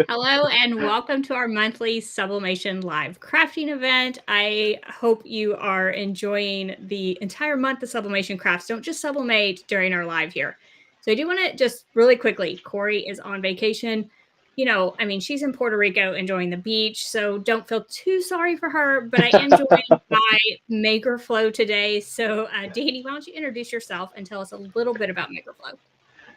Hello and welcome to our monthly Sublimation live crafting event. I hope you are enjoying the entire month of Sublimation crafts. Don't just sublimate during our live here. So I do want to just really quickly, Corey is on vacation. She's in Puerto Rico enjoying the beach, so don't feel too sorry for her, but I am joined by Makerflo today. So Danny, why don't you introduce yourself and tell us a little bit about Makerflo?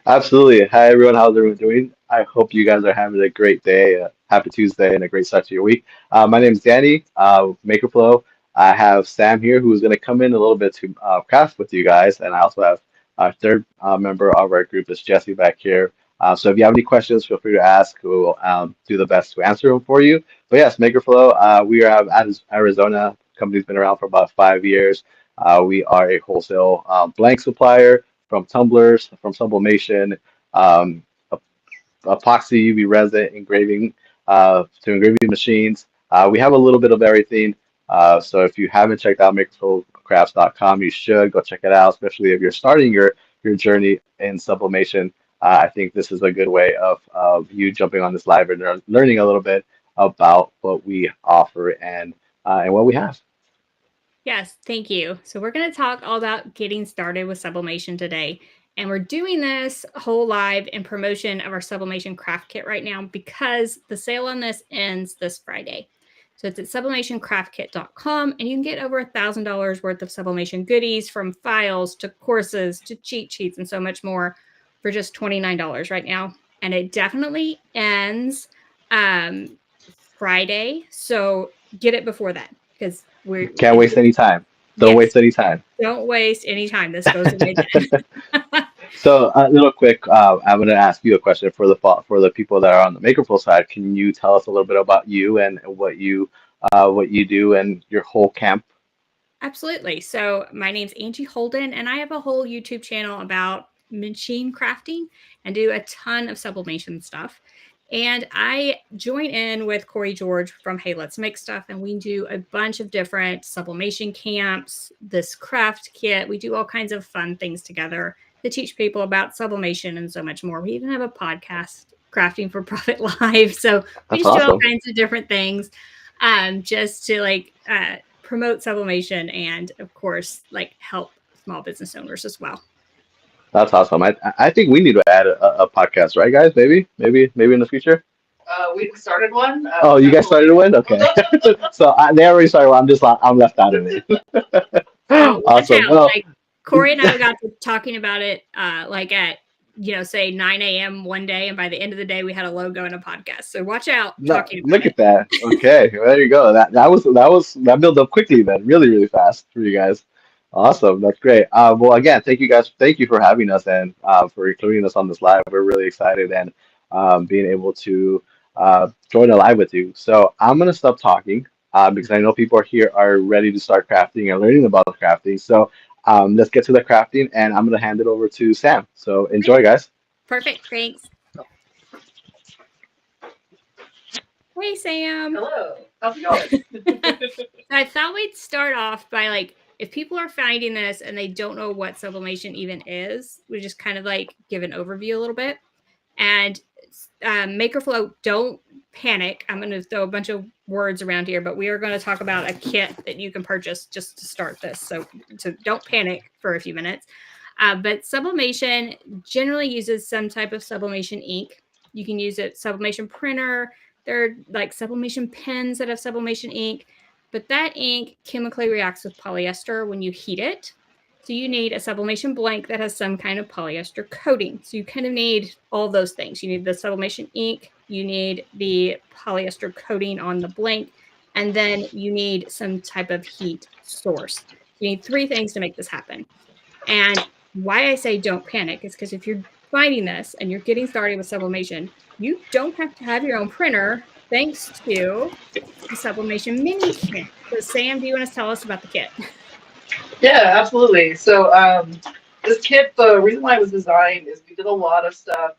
Absolutely. Hi, everyone. How's everyone doing? I hope you guys are having a great day, happy Tuesday, and a great start to your week. My name is Danny, Makerflow. I have Sam here who's going to come in a little bit to craft with you guys. And I also have our third member of our group is Jesse back here. So if you have any questions, feel free to ask. We'll do the best to answer them for you. But yes, Makerflow, we are out of Arizona. Company's been around for about 5 years. We are a wholesale blank supplier from tumblers, from sublimation, um, epoxy UV resin engraving to engraving machines. We have a little bit of everything. So if you haven't checked out makerscrafts.com, you should go check it out, especially if you're starting your journey in sublimation. I think this is a good way of you jumping on this live and learning a little bit about what we offer and what we have. Yes, thank you. So we're going to talk all about getting started with sublimation today. And we're doing this whole live in promotion of our sublimation craft kit right now because the sale on this ends this Friday. So it's at sublimationcraftkit.com and you can get over $1,000 worth of sublimation goodies from files to courses to cheat sheets and so much more for just $29 right now. And it definitely ends um, Friday. So get it before that because we're Can't waste any time. Don't yes, waste any time. don't waste any time. This goes away then. So, a little quick, I'm going to ask you a question for for the people that are on the Makerful side. Can you tell us a little bit about you and what you do and your whole camp? Absolutely. So my name's Angie Holden, and I have a whole YouTube channel about machine crafting and do a ton of sublimation stuff. And I join in with Corey George from Hey Let's Make Stuff, and we do a bunch of different sublimation camps, this craft kit. We do all kinds of fun things together to teach people about sublimation and so much more. We even have a podcast, Crafting for Profit Live. So we That's just do all awesome. kinds of different things just to promote sublimation and of course like help small business owners as well. That's awesome. I think we need to add a podcast, right, guys? Maybe in the future. We started one. Oh, you guys started one? Okay. So they already started one. I'm left out of it. Oh, watch Awesome. out. Well, Like Corey and I got to talking about it like at say 9 a.m. one day, and by the end of the day we had a logo and a podcast. So watch out no, talking about look it. at that. Okay, there you go. That built up quickly then, really fast for you guys. Awesome, that's great. Well, again, thank you guys. Thank you for having us and for including us on this live. We're really excited and being able to join a live with you. So I'm gonna stop talking because I know people are here are ready to start crafting and learning about crafting. So let's get to the crafting, and I'm gonna hand it over to Sam. So enjoy, guys. Perfect. Thanks. Hey Sam. Hello. How's it going? I thought we'd start off by like if people are finding this and they don't know what sublimation even is, we just kind of like give an overview a little bit. And Makerflow, don't panic. I'm going to throw a bunch of words around here, but we are going to talk about a kit that you can purchase just to start this. So don't panic for a few minutes. But sublimation generally uses some type of sublimation ink. You can use it sublimation printer. There are like sublimation pens that have sublimation ink, but that ink chemically reacts with polyester when you heat it. So you need a sublimation blank that has some kind of polyester coating. So you kind of need all those things. You need the sublimation ink, you need the polyester coating on the blank, and then you need some type of heat source. You need three things to make this happen. And why I say don't panic is because if you're finding this and you're getting started with sublimation, you don't have to have your own printer thanks to the sublimation mini kit. So Sam, do you want to tell us about the kit? Yeah, absolutely. So this kit, the reason why it was designed is we did a lot of stuff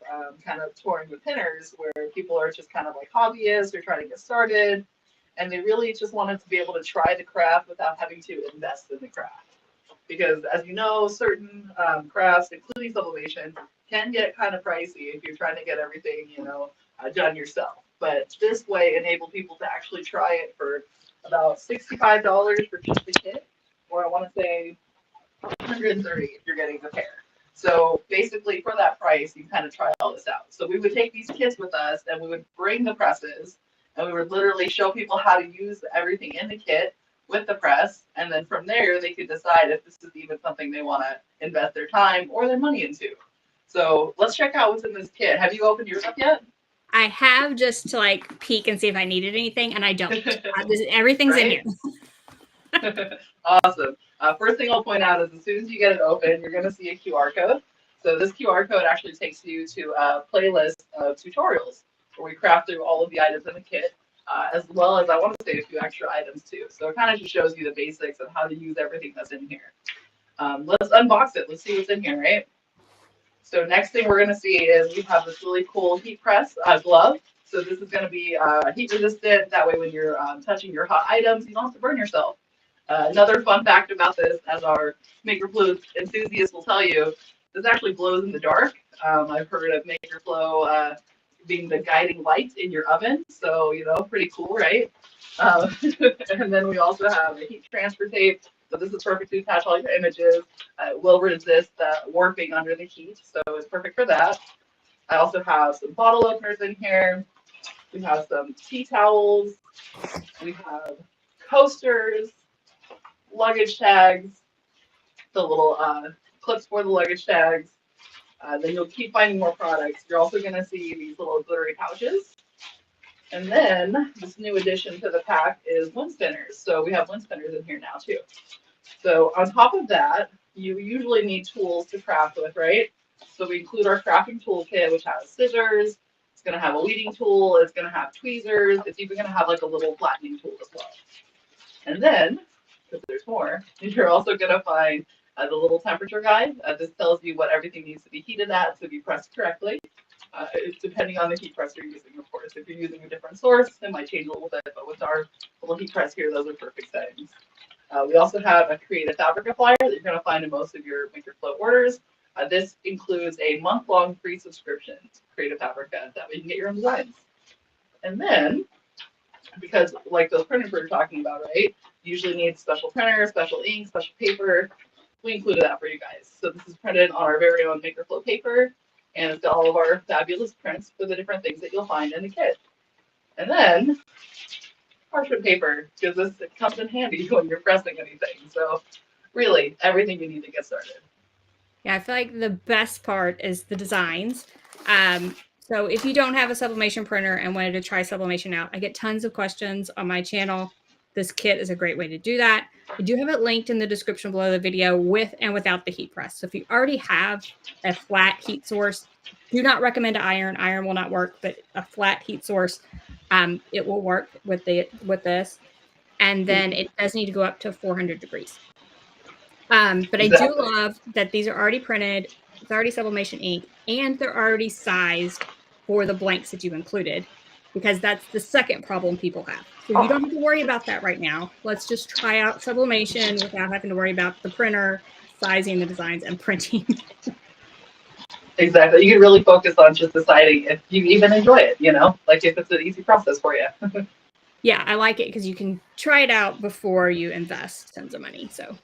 kind of touring with pinners where people are just kind of like hobbyists or trying to get started, and they really just wanted to be able to try the craft without having to invest in the craft. Because as you know, certain crafts, including sublimation, can get kind of pricey if you're trying to get everything, done yourself. But this way enabled people to actually try it for about $65 for just the kit, or I want to say 130 if you're getting the pair. So basically, for that price, you kind of try all this out. So we would take these kits with us, and we would bring the presses, and we would literally show people how to use everything in the kit with the press, and then from there, they could decide if this is even something they want to invest their time or their money into. So let's check out what's in this kit. Have you opened yours up yet? I have, just to like peek and see if I needed anything, and I don't. Everything's in here. Awesome. First thing I'll point out is as soon as you get it open, you're going to see a QR code. So this QR code actually takes you to a playlist of tutorials where we craft through all of the items in the kit, as well as I want to say a few extra items too. So it kind of just shows you the basics of how to use everything that's in here. Let's unbox it. Let's see what's in here, right? So next thing we're going to see is we have this really cool heat press glove. So this is going to be heat resistant. That way when you're touching your hot items, you don't have to burn yourself. Another fun fact about this, as our Makerflo enthusiasts will tell you, this actually glows in the dark. I've heard of Makerflo being the guiding light in your oven. So, pretty cool, right? And then we also have a heat transfer tape. So this is perfect to attach all your images. It will resist warping under the heat, so it's perfect for that. I also have some bottle openers in here. We have some tea towels. We have coasters, luggage tags, the little clips for the luggage tags. Then you'll keep finding more products. You're also going to see these little glittery pouches. And then this new addition to the pack is wind spinners. So we have wind spinners in here now too. So on top of that, you usually need tools to craft with, right? So we include our crafting toolkit, which has scissors. It's going to have a weeding tool. It's going to have tweezers. It's even going to have like a little flattening tool as well. And then, because there's more, you're also going to find the little temperature guide. This tells you what everything needs to be heated at to be pressed correctly. It's depending on the heat press you're using, of course. If you're using a different source, it might change a little bit, but with our little heat press here, those are perfect settings. We also have a creative fabric applier that you're going to find in most of your Makerflo orders. This includes a month-long free subscription to Creative Fabrica. That way you can get your own designs. And then, because like those printers we were talking about, right? You usually need special printer, special ink, special paper. We included that for you guys. So this is printed on our very own Makerflo paper, and it's got all of our fabulous prints for the different things that you'll find in the kit. And then parchment paper, because this comes in handy when you're pressing anything. So really, everything you need to get started. Yeah, I feel like the best part is the designs. So if you don't have a sublimation printer and wanted to try sublimation out, I get tons of questions on my channel. This kit is a great way to do that. I do have it linked in the description below the video with and without the heat press. So if you already have a flat heat source, do not recommend an iron. Iron will not work, but a flat heat source, it will work with this. And then it does need to go up to 400 degrees. But I do love that these are already printed. It's already sublimation ink, and they're already sized for the blanks that you included, because that's the second problem people have. So you don't have to worry about that right now. Let's just try out sublimation without having to worry about the printer, sizing the designs, and printing. Exactly. You can really focus on just deciding if you even enjoy it, like if it's an easy process for you. Yeah, I like it because you can try it out before you invest tons of money. So, all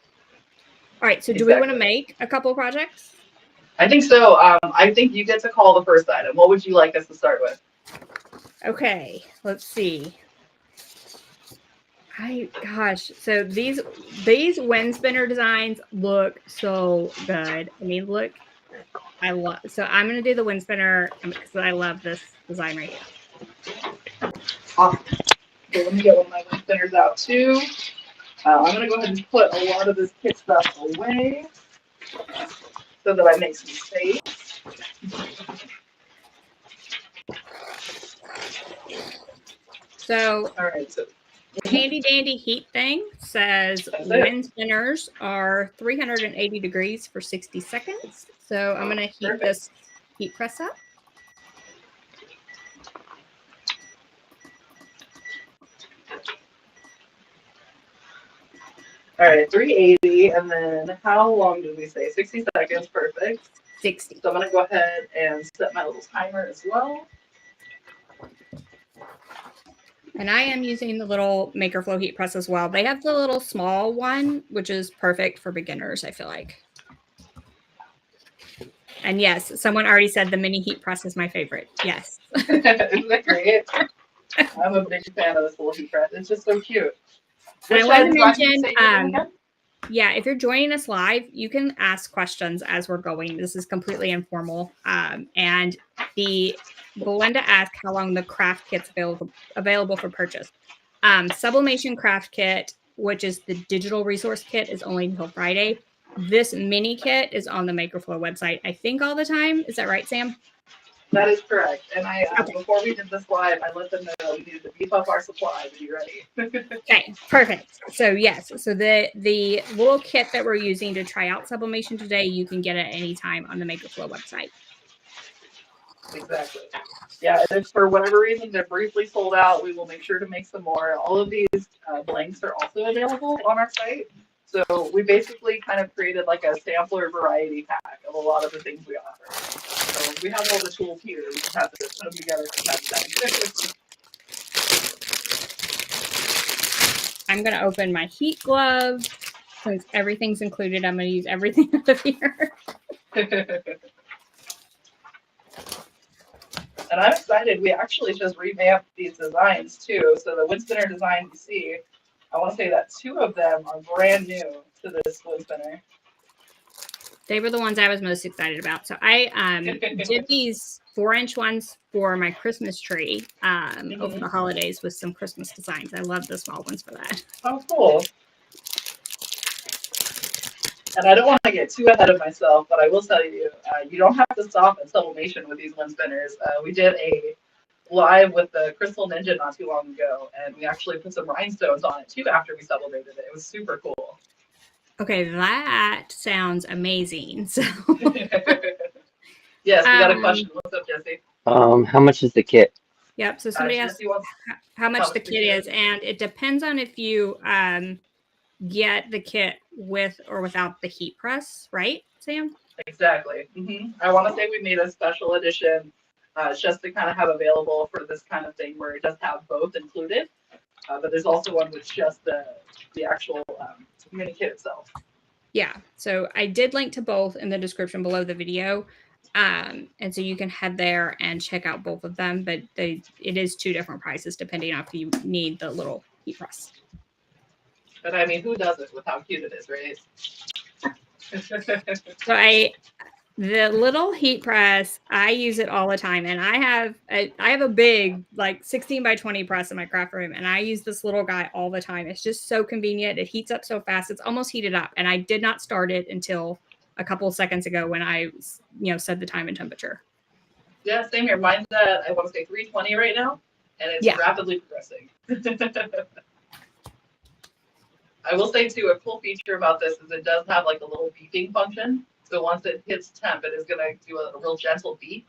right. So do we want to make a couple of projects? I think so. I think you get to call the first item. What would you like us to start with? Okay, let's see. Gosh, so these wind spinner designs look so good. I mean, look, so I'm gonna do the wind spinner because I love this design right here. Awesome. So let me get one of my wind spinners out too. I'm gonna go ahead and put a lot of this kit stuff away so that I make some space. So, all right, so the handy dandy heat thing says wind spinners are 380 degrees for 60 seconds. So I'm going to heat this heat press up. All right, 380, and then how long did we say? 60 seconds, perfect. 60. So I'm going to go ahead and set my little timer as well. And I am using the little Makerflo heat press as well. They have the little small one, which is perfect for beginners, I feel like. And yes, someone already said the mini heat press is my favorite. Yes. Isn't that great? I'm a big fan of this little heat press. It's just so cute. And I Which want to design did you mention, say you're doing again? yeah, if you're joining us live, you can ask questions as we're going. This is completely informal. And Belinda asked how long the craft kit's available for purchase. Sublimation craft kit, which is the digital resource kit, is only until Friday. This mini kit is on the Makerflo website, I think, all the time. Is that right, Sam? That is correct. And I, Okay. before we did this live, I let them know we needed to beef up our supply to be ready. Okay, perfect. So yes, so the little kit that we're using to try out sublimation today, you can get at any time on the Makerflo website. Exactly. Yeah, and if for whatever reason they're briefly sold out, we will make sure to make some more. All of these blanks are also available on our site. So we basically kind of created like a sampler variety pack of a lot of the things we offer. So we have all the tools here. We just have to put them together from time to time. I'm going to open my heat glove. Since everything's included, I'm going to use everything out of here. And I'm excited. We actually just revamped these designs too. So the wood spinner design you see, I want to say that 2 of them are brand new to this wood spinner. They were the ones I was most excited about. So I did these 4-inch ones for my Christmas tree over the holidays with some Christmas designs. I love the small ones for that. Oh, cool. And I don't want to get too ahead of myself, but I will tell you, you don't have to stop at sublimation with these wind spinners. We did a live with the Crystal Ninja not too long ago, and we actually put some rhinestones on it too after we sublimated it. It was super cool. Okay, that sounds amazing. So yes, we got a question. What's up, Jesse? How much is the kit? Yep. So somebody asked Jesse wants how much the kit is, and it depends on if you get the kit with or without the heat press, right, Sam? exactly. I want to say we made a special edition just to kind of have available for this kind of thing where it does have both included, but there's also one with just the actual mini kit itself. Yeah. So I did link to both in the description below the video. And so you can head there and check out both of them, but it is 2 different prices depending on if you need the little heat press. But I mean, who does it with how cute it is, right? So the little heat press, I use it all the time, and I have a big like 16 by 20 press in my craft room, and I use this little guy all the time. It's just so convenient. It heats up so fast. It's almost heated up, and I did not start it until a couple of seconds ago when I set the time and temperature. Yeah, same here. Mine's at I want to say 320 right now, and it's rapidly progressing. I will say too, a cool feature about this is it does have like a little beeping function. So once it hits temp, it is going to do a real gentle beep.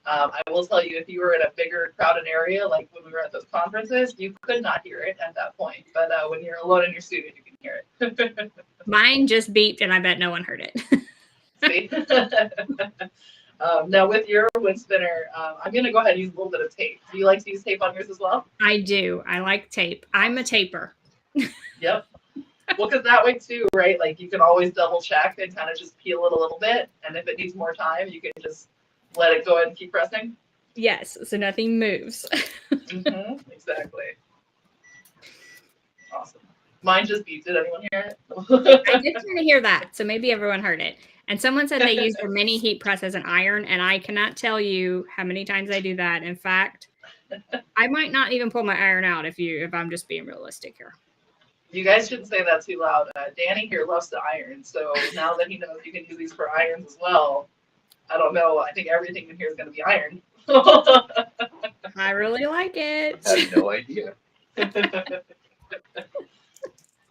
I will tell you, if you were in a bigger crowded area, like when we were at those conferences, you could not hear it at that point. But when you're alone in your studio, you can hear it. Mine just beeped, and I bet no one heard it. See? Now with your wind spinner, I'm going to go ahead and use a little bit of tape. Do you like to use tape on yours as well? I do. I like tape. I'm a taper. Yep. Well, because that way too, right? Like you can always double check and kind of just peel it a little bit. And if it needs more time, you can just let it go and keep pressing. Yes. So nothing moves. Exactly. Awesome. Mine just beeped. Did anyone hear it? I did kind of hear that. So maybe everyone heard it. And someone said they use their mini heat press as an iron. And I cannot tell you how many times I do that. In fact, I might not even pull my iron out if I'm just being realistic here. You guys shouldn't say that too loud. Danny here loves to iron, so now that he knows you can use these for irons as well, I don't know. I think everything in here is going to be ironed. I really like it. I have no idea.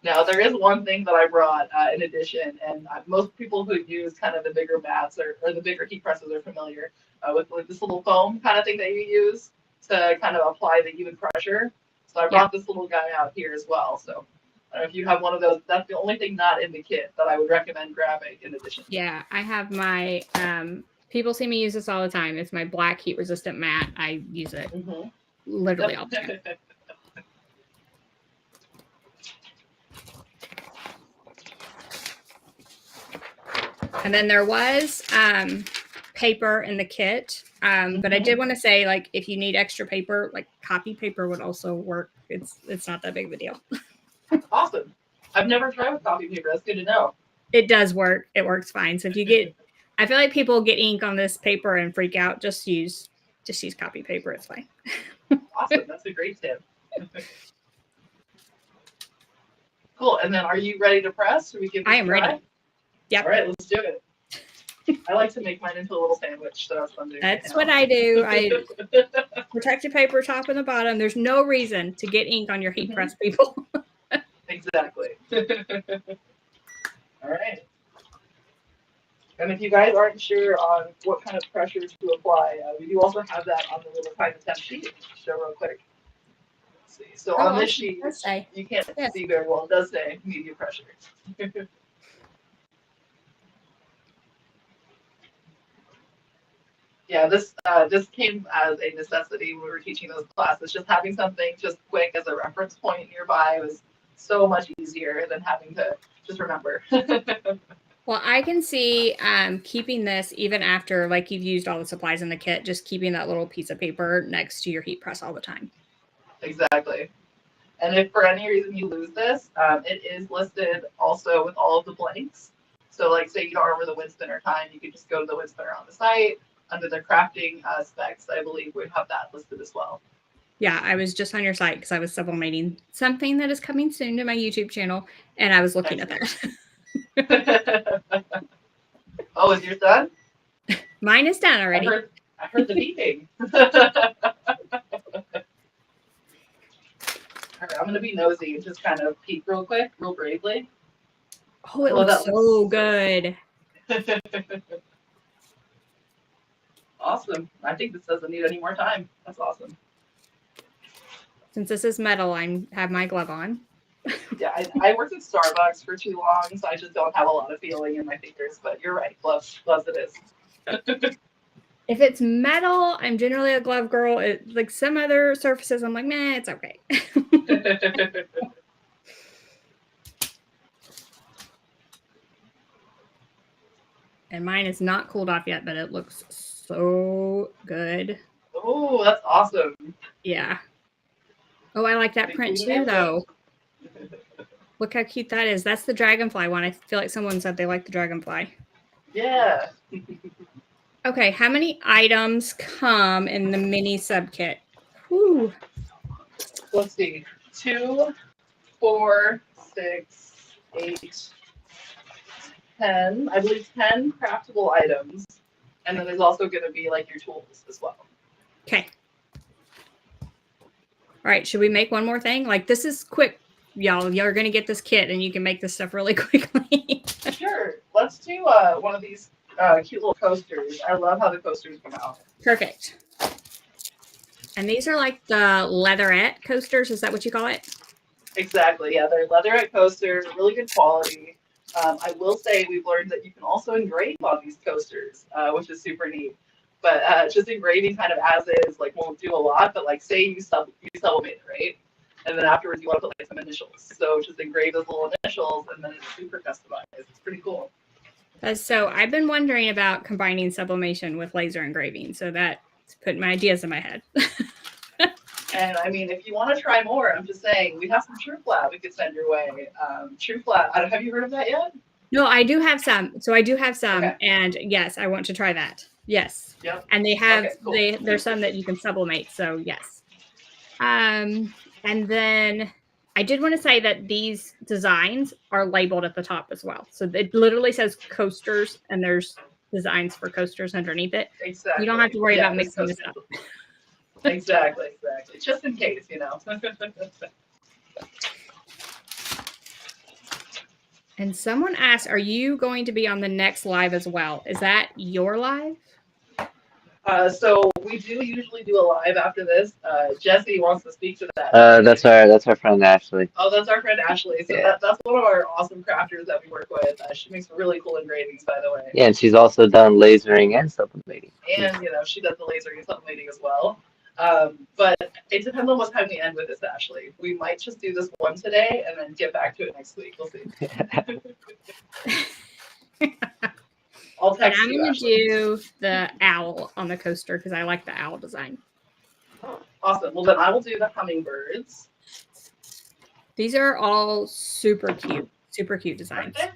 Now, there is one thing that I brought in addition, and most people who use kind of the bigger mats or the bigger heat presses are familiar with like this little foam kind of thing that you use to kind of apply the even pressure. So I brought this little guy out here as well. So If you have one of those, that's the only thing not in the kit that I would recommend grabbing in addition. Yeah, I have my, people see me use this all the time. It's my black heat resistant mat. I use it literally all the time. And then there was paper in the kit. But I did want to say, like, if you need extra paper, like copy paper would also work. It's not that big of a deal. Awesome. I've never tried with copy paper. That's good to know. It does work. It works fine. So if you get, I feel like people get ink on this paper and freak out. Just use copy paper. It's fine. Awesome. That's a great tip. Cool. And then are you ready to press? Or we can I am ready. Yep. All right, let's do it. I like to make mine into a little sandwich, so that's fun to do. That's what I do. I protective paper top and the bottom. There's no reason to get ink on your heat press, people. Exactly. All right. And if you guys aren't sure on what kind of pressure to apply, we do also have that on the little kind of temp sheet. Show real quick. Let's see. So on this sheet, you can't see very well. It does say medium pressure. Yeah, this came as a necessity when we were teaching those classes. Just having something just quick as a reference point nearby was so much easier than having to just remember. Well, I can see keeping this even after, like, you've used all the supplies in the kit, just keeping that little piece of paper next to your heat press all the time. Exactly. And if for any reason you lose this, it is listed also with all of the blanks. So, like, say you don't remember the wind spinner time, you could just go to the wind spinner on the site. Under the crafting specs, I believe we have that listed as well. Yeah, I was just on your site because I was sublimating something that is coming soon to my YouTube channel, and I was looking at that. Oh, is yours done? Mine is done already. I heard the beeping. All right, I'm gonna be nosy and just kind of peek real quick, real bravely. Oh, it looks so good. Awesome. I think this doesn't need any more time. That's awesome. Since this is metal, I have my glove on. Yeah, I worked at Starbucks for too long, so I just don't have a lot of feeling in my fingers. But you're right, gloves it is. If it's metal, I'm generally a glove girl. Like some other surfaces, I'm like, meh, it's okay. And mine is not cooled off yet, but it looks so good. Oh, that's awesome. Yeah. Oh, I like that print too, though. Look how cute that is. That's the dragonfly one. I feel like someone said they like the dragonfly. Yeah. Okay, how many items come in the mini sub kit? Whew. Let's see. 2, 4, 6, 8, 10. I believe 10 craftable items. And then there's also going to be like your tools as well. Okay. All right, should we make one more thing? Like, this is quick, y'all. You're going to get this kit and you can make this stuff really quickly. Sure. Let's do one of these cute little coasters. I love how the coasters come out. Perfect. And these are like the leatherette coasters. Is that what you call it? Exactly. Yeah, they're leatherette coasters, really good quality. I will say we've learned that you can also engrave on these coasters, which is super neat. But just engraving kind of as is, like, won't do a lot. But like, say you sublimate it, right? And then afterwards you want to put like some initials. So just engrave those little initials, and then it's super customized. It's pretty cool. So I've been wondering about combining sublimation with laser engraving. So that's putting my ideas in my head. And I mean, if you want to try more, I'm just saying we have some True Flat we could send your way. True Flat, have you heard of that yet? No, I do have some. So I do have some, okay. And yes, I want to try that. Yes. Yep. And they have cool. There's some that you can sublimate. So yes. And then I did want to say that these designs are labeled at the top as well. So it literally says coasters, and there's designs for coasters underneath it. Exactly. You don't have to worry about mixing this up. Exactly. Just in case, you know. And someone asked, are you going to be on the next live as well? Is that your live? So we do usually do a live after this. Jesse wants to speak to that. That's our friend Ashley. Oh, that's our friend Ashley. So Yeah. that's one of our awesome crafters that we work with. She makes really cool engravings, by the way. Yeah, and she's also done lasering and sublimating. And she does the lasering and sublimating as well. But it depends on what time we end with this, Ashley. We might just do this one today and then get back to it next week. We'll see. I'll And text I'm you, going to Ashley. do the owl on the coaster because I like the owl design. Awesome. Well, then I will do the hummingbirds. These are all super cute designs. Okay.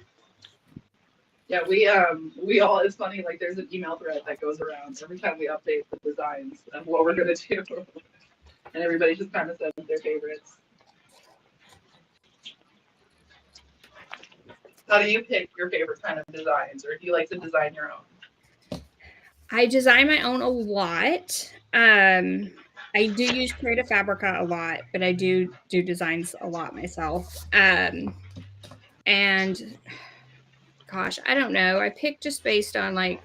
Yeah, we all, it's funny, like there's an email thread that goes around every time we update the designs of what we're gonna do. And everybody just kind of says their favorites. How do you pick your favorite kind of designs, or do you like to design your own? I design my own a lot. I do use Creative Fabrica a lot, but I do designs a lot myself. And gosh, I don't know. I pick just based on like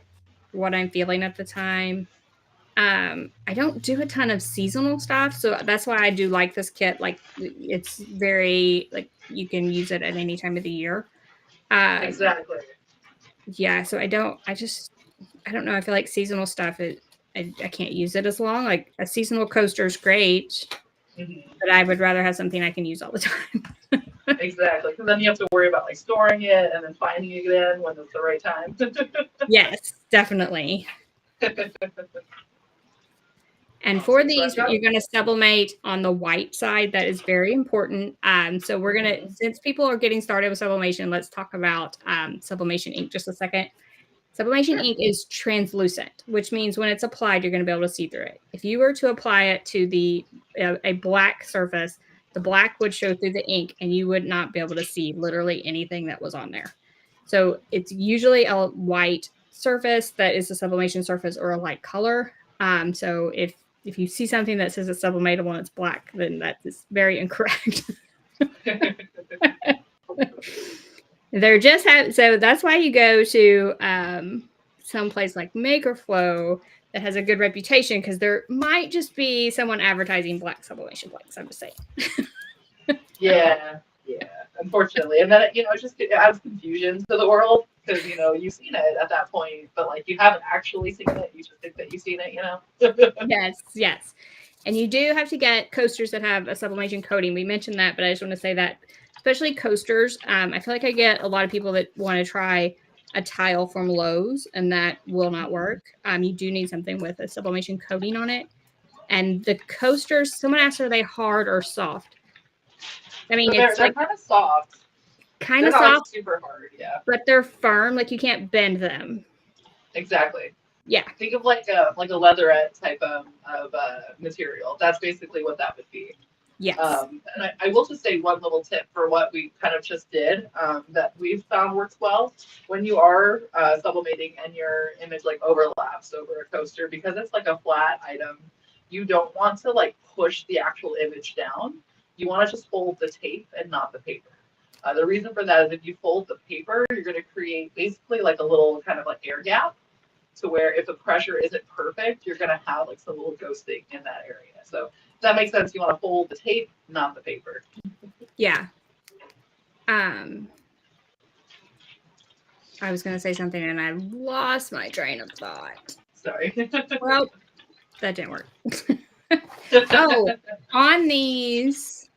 what I'm feeling at the time. I don't do a ton of seasonal stuff, so that's why I do like this kit. Like it's very like you can use it at any time of the year. Exactly. Yeah, so I don't know. I feel like seasonal stuff I can't use it as long. Like a seasonal coaster is great, but I would rather have something I can use all the time. Exactly, because then you have to worry about like storing it and then finding it again when it's the right time. Yes, definitely. And for these, you're going to sublimate on the white side. That is very important. So we're going to, since people are getting started with sublimation, let's talk about sublimation ink just a second. Sublimation ink is translucent, which means when it's applied, you're going to be able to see through it. If you were to apply it to a black surface, the black would show through the ink and you would not be able to see literally anything that was on there. So it's usually a white surface that is a sublimation surface or a light color. So if you see something that says it's sublimatable and it's black, then that is very incorrect. They're just so that's why you go to some place like Makerflo that has a good reputation, because there might just be someone advertising black sublimation blanks. I'm just saying. Yeah, unfortunately. And then it just adds confusion to the world, because you've seen it at that point, but like you haven't actually seen it. You just think that you've seen it. Yes. And you do have to get coasters that have a sublimation coating. We mentioned that, but I just want to say that especially coasters, I feel like I get a lot of people that want to try a tile from Lowe's, and that will not work. You do need something with a sublimation coating on it. And the coasters, someone asked, are they hard or soft? I mean, so they're like kind of soft. Kind of soft, soft, super hard, yeah. But they're firm. Like you can't bend them. Exactly. Yeah. Think of like a leatherette type of material. That's basically what that would be. Yes. And I will just say one little tip for what we kind of just did that we've found works well when you are sublimating and your image like overlaps over a coaster, because it's like a flat item. You don't want to like push the actual image down. You want to just fold the tape and not the paper. The reason for that is if you fold the paper, you're going to create basically like a little kind of like air gap, to where if the pressure isn't perfect, you're going to have like some little ghosting in that area. So if that makes sense, you want to fold the tape, not the paper. Yeah. I was going to say something and I lost my train of thought. Sorry. Well, that didn't work. Oh, on these,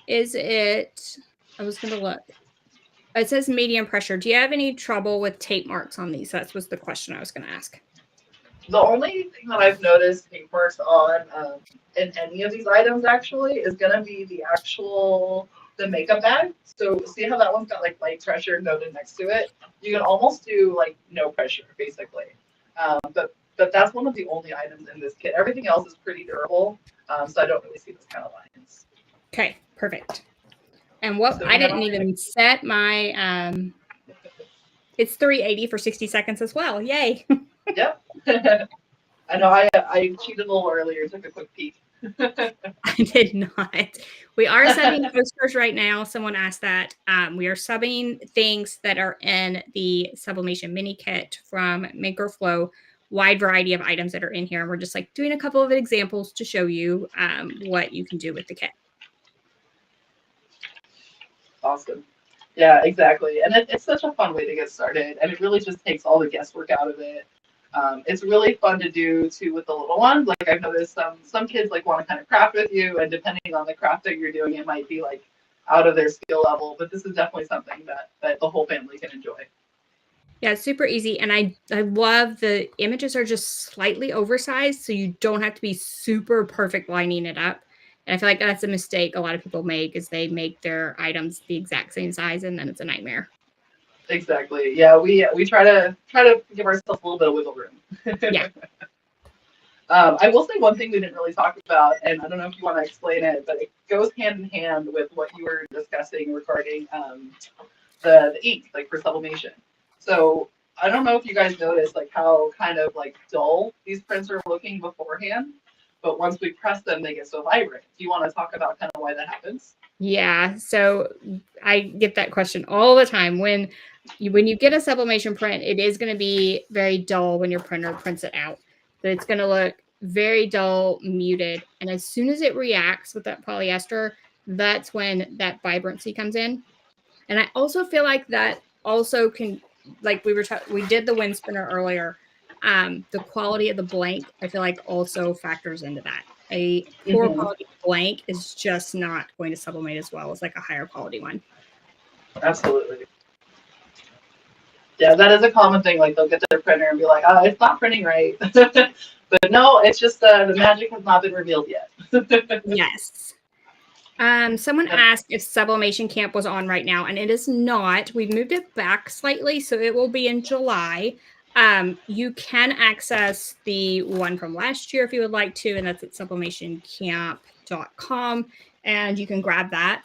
is it, I was going to look. It says medium pressure. Do you have any trouble with tape marks on these? That was the question I was going to ask. The only thing that I've noticed tape marks on in any of these items actually is going to be the makeup bag. So see how that one's got like light pressure noted next to it? You can almost do like no pressure basically. But that's one of the only items in this kit. Everything else is pretty durable, so I don't really see those kind of lines. Okay, perfect. And what I didn't even set my it's 380 for 60 seconds as well. Yay. Yep. I know I cheated a little earlier, took a quick peek. I did not. We are subbing coasters right now. Someone asked that. We are subbing things that are in the sublimation mini kit from Makerflo. wide variety of items that are in here. And we're just like doing a couple of examples to show you what you can do with the kit. Awesome. Yeah, exactly. And it's such a fun way to get started. And it really just takes all the guesswork out of it. It's really fun to do too with the little ones. Like I've noticed some kids like want to kind of craft with you, and depending on the craft that you're doing, it might be like out of their skill level. But this is definitely something that the whole family can enjoy. Yeah, it's super easy. And I love the images are just slightly oversized, so you don't have to be super perfect lining it up. And I feel like that's a mistake a lot of people make is they make their items the exact same size, and then it's a nightmare. Exactly. Yeah, we try to give ourselves a little bit of wiggle room. Yeah. I will say one thing we didn't really talk about, and I don't know if you want to explain it, but it goes hand in hand with what you were discussing regarding the ink, like for sublimation. So I don't know if you guys noticed like how kind of like dull these prints are looking beforehand, but once we press them, they get so vibrant. Do you want to talk about kind of why that happens? Yeah. So I get that question all the time. When you get a sublimation print, it is going to be very dull when your printer prints it out. But it's going to look very dull, muted. And as soon as it reacts with that polyester, that's when that vibrancy comes in. And I also feel like that also can, like we did the wind spinner earlier. The quality of the blank, I feel like also factors into that. A poor quality blank is just not going to sublimate as well as like a higher quality one. Absolutely. Yeah, that is a common thing. Like they'll get to their printer and be like, "Oh, it's not printing right," but no, it's just the magic has not been revealed yet. Yes. Someone asked if Sublimation Camp was on right now, and it is not. We've moved it back slightly, so it will be in July. You can access the one from last year if you would like to, and that's at sublimationcamp.com, and you can grab that.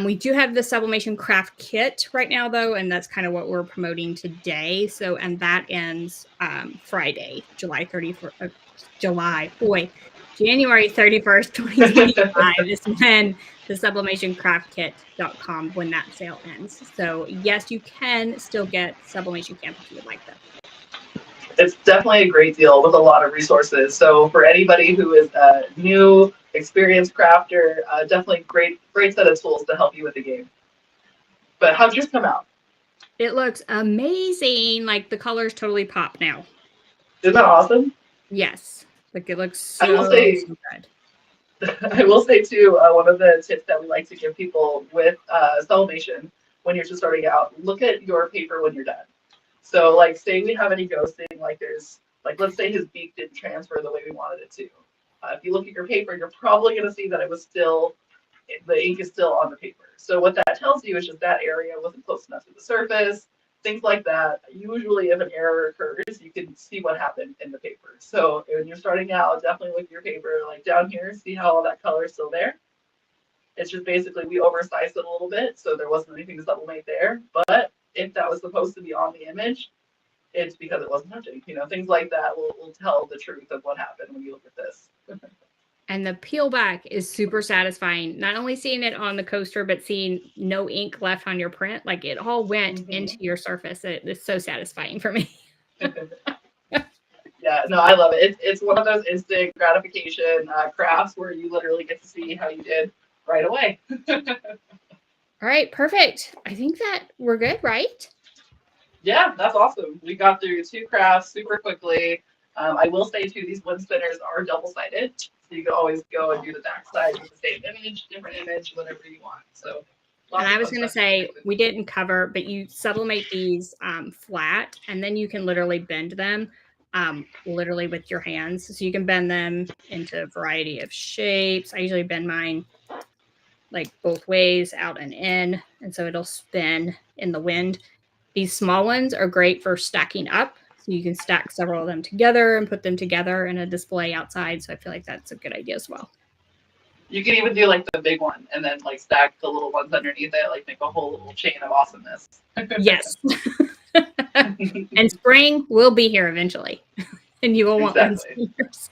We do have the Sublimation Craft Kit right now, though, and that's kind of what we're promoting today. So, and that ends Friday, July 31st. January 31st, 2025 is when the sublimationcraftkit.com when that sale ends. So yes, you can still get Sublimation Camp if you would like, though. It's definitely a great deal with a lot of resources. So for anybody who is a new, experienced crafter, definitely great set of tools to help you with the game. But how'd yours come out? It looks amazing. Like the colors totally pop now. Isn't that awesome? Yes. Like it looks so good. I will say too, one of the tips that we like to give people with sublimation when you're just starting out, look at your paper when you're done. So like say we have any ghosting, like there's like let's say his beak didn't transfer the way we wanted it to. If you look at your paper, you're probably going to see that the ink is still on the paper. So what that tells you is just that area wasn't close enough to the surface, things like that. Usually if an error occurs, you can see what happened in the paper. So when you're starting out, definitely look at your paper, like down here, see how all that color is still there. It's just basically we oversized it a little bit, so there wasn't anything to sublimate there. But if that was supposed to be on the image, it's because it wasn't touching. Things like that will tell the truth of what happened when you look at this. And the peel back is super satisfying. Not only seeing it on the coaster, but seeing no ink left on your print. Like it all went into your surface. It's so satisfying for me. Yeah, no, I love it. It's one of those instant gratification crafts where you literally get to see how you did right away. All right, perfect. I think that we're good, right? Yeah, that's awesome. We got through 2 crafts super quickly. I will say too, these wind spinners are double-sided, so you can always go and do the back side with the same image, different image, whatever you want. So, and I was going to say we didn't cover, but you sublimate these flat, and then you can literally bend them literally with your hands. So you can bend them into a variety of shapes. I usually bend mine like both ways, out and in, and so it'll spin in the wind. These small ones are great for stacking up. So you can stack several of them together and put them together in a display outside. So I feel like that's a good idea as well. You can even do like the big one and then like stack the little ones underneath it, like make a whole little chain of awesomeness. Yes. And spring will be here eventually. And you will want wind spinners.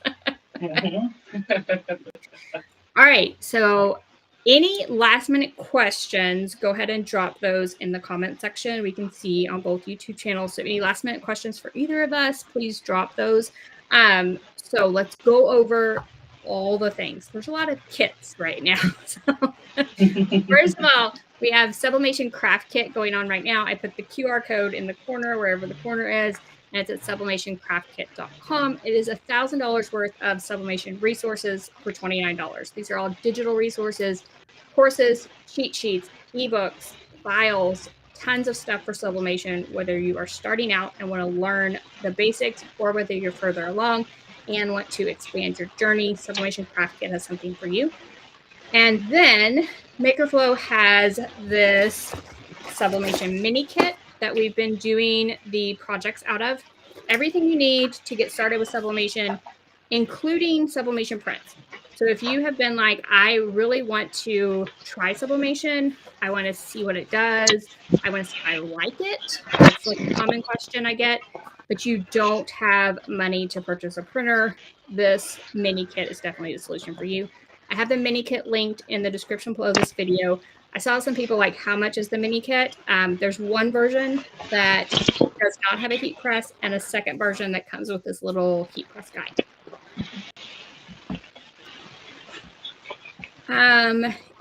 All right. So Any last minute questions, go ahead and drop those in the comment section. We can see on both YouTube channels. So any last minute questions for either of us, please drop those. So let's go over all the things. There's a lot of kits right now. So first of all, we have Sublimation Craft Kit going on right now. I put the QR code in the corner, wherever the corner is, and it's at sublimationcraftkit.com. It is $1,000 worth of sublimation resources for $29. These are all digital resources, courses, cheat sheets, ebooks, files, tons of stuff for sublimation, whether you are starting out and want to learn the basics or whether you're further along and want to expand your journey. Sublimation Craft Kit has something for you. And then Makerflo has this sublimation mini kit that we've been doing the projects out of. Everything you need to get started with sublimation, including sublimation prints. So if you have been like, I really want to try sublimation, I want to see what it does, I want to see if I like it. That's like a common question I get, but you don't have money to purchase a printer. This mini kit is definitely the solution for you. I have the mini kit linked in the description below this video. I saw some people like, how much is the mini kit? There's one version that does not have a heat press and a second version that comes with this little heat press guide.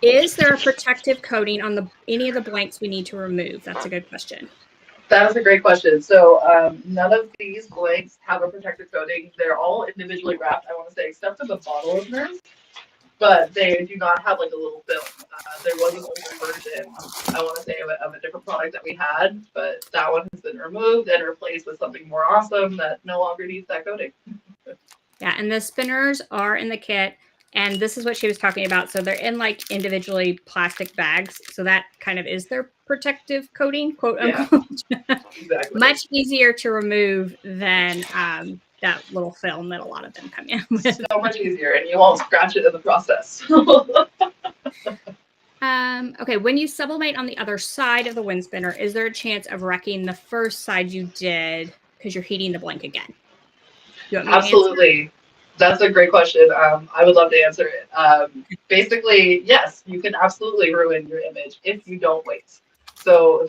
Is there a protective coating on any of the blanks we need to remove? That's a good question. That is a great question. So none of these blanks have a protective coating. They're all individually wrapped, I want to say, except for the bottle openers. But they do not have like a little film. There was an older version, I want to say, of a different product that we had, but that one has been removed and replaced with something more awesome that no longer needs that coating. Yeah, and the spinners are in the kit, and this is what she was talking about. So they're in like individually plastic bags. So that kind of is their protective coating, quote unquote. Yeah, exactly. Much easier to remove than that little film that a lot of them come in with. So much easier, and you won't scratch it in the process. Okay, when you sublimate on the other side of the wind spinner, is there a chance of wrecking the first side you did because you're heating the blank again? You want me Absolutely. That's a great question. I would love to answer it. Basically, yes, you can absolutely ruin your image if you don't wait. So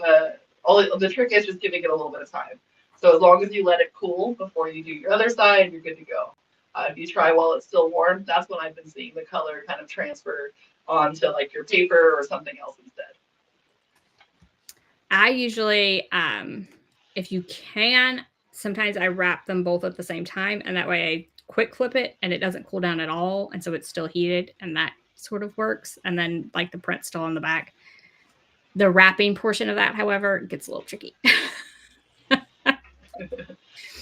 the trick is just giving it a little bit of time. So as long as you let it cool before you do your other side, you're good to go. If you try while it's still warm, that's when I've been seeing the color kind of transfer onto like your paper or something else instead. I usually, if you can, sometimes I wrap them both at the same time, and that way I quick flip it and it doesn't cool down at all, and so it's still heated, and that sort of works. And then like the print's still on the back. The wrapping portion of that, however, gets a little tricky.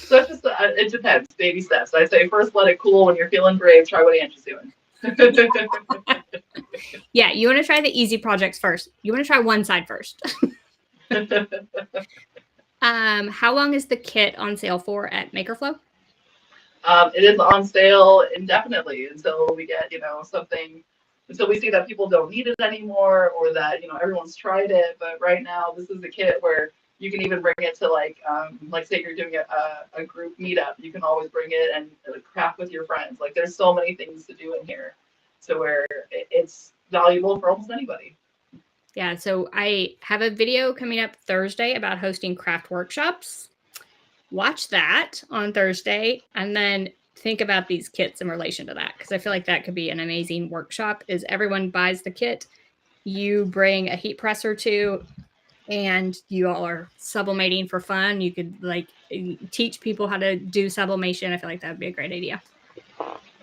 So it's just it depends. Baby steps. I say first let it cool. When you're feeling brave, try what Angie's doing. Yeah, you want to try the easy projects first. You want to try one side first. How long is the kit on sale for at Makerflo? It is on sale indefinitely until we get, something, until we see that people don't need it anymore or that, everyone's tried it. But right now, this is the kit where you can even bring it to like say you're doing a group meetup, you can always bring it and craft with your friends. Like there's so many things to do in here to where it's valuable for almost anybody. Yeah, so I have a video coming up Thursday about hosting craft workshops. Watch that on Thursday and then think about these kits in relation to that, because I feel like that could be an amazing workshop. Is everyone buys the kit, you bring a heat press or two, and you all are sublimating for fun. You could like teach people how to do sublimation. I feel like that would be a great idea.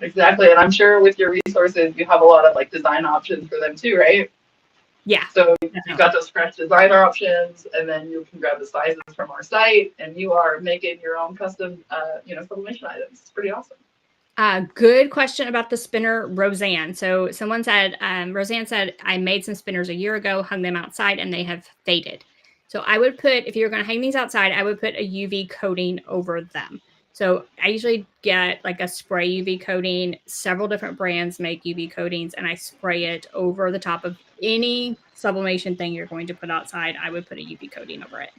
Exactly, and I'm sure with your resources, you have a lot of like design options for them too, right? Yeah. So you've got those fresh design options, and then you can grab the sizes from our site, and you are making your own custom, sublimation items. It's pretty awesome. Good question about the spinner, Roseanne. So someone said, Roseanne said, I made some spinners a year ago, hung them outside, and they have faded. So I would put, if you're going to hang these outside, I would put a UV coating over them. So I usually get like a spray UV coating. Several different brands make UV coatings, and I spray it over the top of any sublimation thing you're going to put outside. I would put a UV coating over it.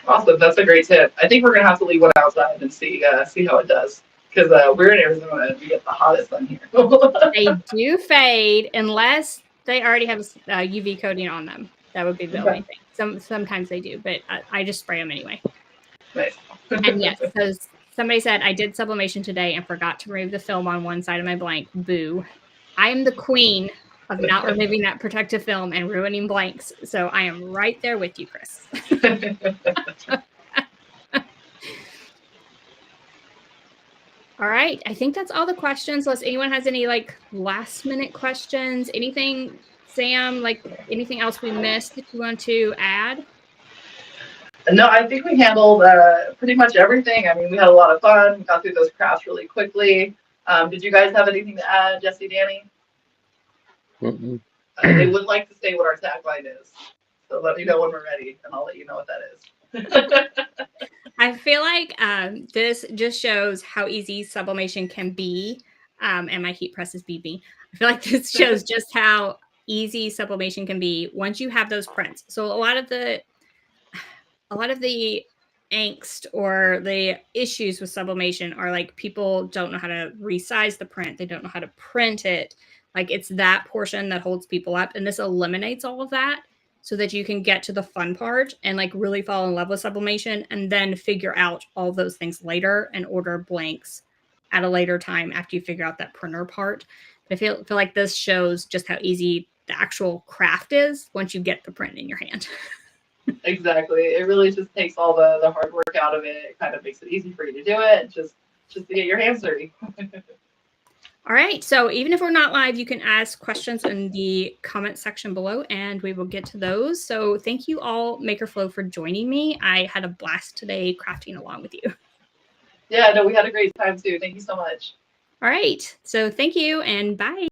Awesome. That's a great tip. I think we're going to have to leave one outside and see how it does. because we're in Arizona and we get the hottest sun here. They do fade unless they already have UV coating on them. That would be the only thing. Sometimes they do, but I just spray them anyway. Nice. And yes, so somebody said I did sublimation today and forgot to remove the film on one side of my blank. Boo. I am the queen of not removing that protective film and ruining blanks. So I am right there with you, Chris. All right. I think that's all the questions. Unless anyone has any like last minute questions, anything, Sam, like anything else we missed that you want to add? No, I think we handled pretty much everything. I mean, we had a lot of fun. We got through those crafts really quickly. Did you guys have anything to add, Jesse, Danny? They would like to say what our tagline is. So let me know when we're ready, and I'll let you know what that is. I feel like this just shows how easy sublimation can be. And my heat press is beeping. I feel like this shows just how easy sublimation can be once you have those prints. So a lot of the angst or the issues with sublimation are like people don't know how to resize the print. They don't know how to print it. Like it's that portion that holds people up. And this eliminates all of that so that you can get to the fun part and like really fall in love with sublimation and then figure out all those things later and order blanks at a later time after you figure out that printer part. But I feel like this shows just how easy the actual craft is once you get the print in your hand. Exactly. It really just takes all the hard work out of it. It kind of makes it easy for you to do it, just to get your hands dirty. All right. So even if we're not live, you can ask questions in the comment section below and we will get to those. So thank you all, Makerflo, for joining me. I had a blast today crafting along with you. Yeah, no, we had a great time too. Thank you so much. All right. So thank you and bye.